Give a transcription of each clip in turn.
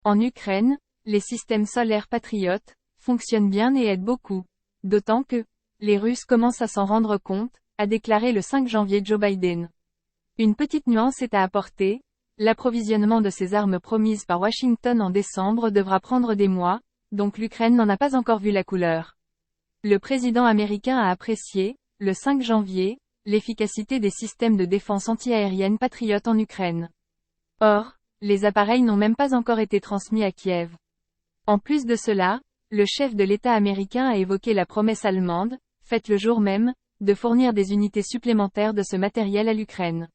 En Ukraine, les systèmes solaires patriotes fonctionnent bien et aident beaucoup. D'autant que les Russes commencent à s'en rendre compte, a déclaré le 5 janvier Joe Biden. Une petite nuance est à apporter, l'approvisionnement de ces armes promises par Washington en décembre devra prendre des mois, donc l'Ukraine n'en a pas encore vu la couleur. Le président américain a apprécié, le 5 janvier, l'efficacité des systèmes de défense antiaérienne patriotes en Ukraine. Or, les appareils n'ont même pas encore été transmis à Kiev. En plus de cela, le chef de l'État américain a évoqué la promesse allemande, faite le jour même, de fournir des unités supplémentaires de ce matériel à l'Ukraine.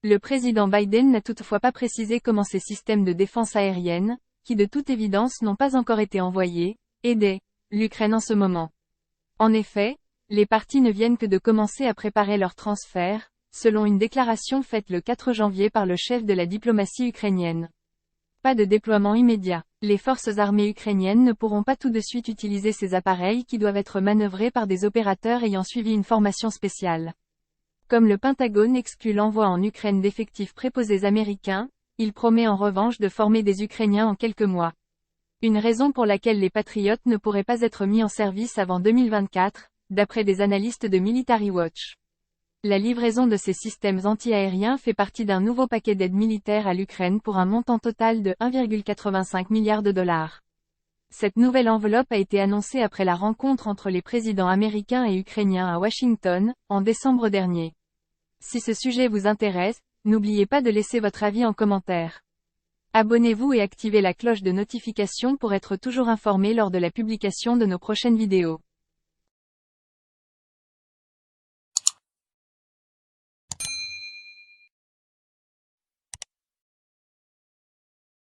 Le président Biden n'a toutefois pas précisé comment ces systèmes de défense aérienne, qui de toute évidence n'ont pas encore été envoyés, aidaient l'Ukraine en ce moment. En effet, les parties ne viennent que de commencer à préparer leur transfert, selon une déclaration faite le 4 janvier par le chef de la diplomatie ukrainienne. Pas de déploiement immédiat. Les forces armées ukrainiennes ne pourront pas tout de suite utiliser ces appareils qui doivent être manœuvrés par des opérateurs ayant suivi une formation spéciale. Comme le Pentagone exclut l'envoi en Ukraine d'effectifs préposés américains, il promet en revanche de former des Ukrainiens en quelques mois. Une raison pour laquelle les Patriotes ne pourraient pas être mis en service avant 2024, d'après des analystes de Military Watch. La livraison de ces systèmes anti-aériens fait partie d'un nouveau paquet d'aide militaire à l'Ukraine pour un montant total de 1,85 milliard de dollars. Cette nouvelle enveloppe a été annoncée après la rencontre entre les présidents américains et ukrainiens à Washington, en décembre dernier. Si ce sujet vous intéresse, n'oubliez pas de laisser votre avis en commentaire. Abonnez-vous et activez la cloche de notification pour être toujours informé lors de la publication de nos prochaines vidéos.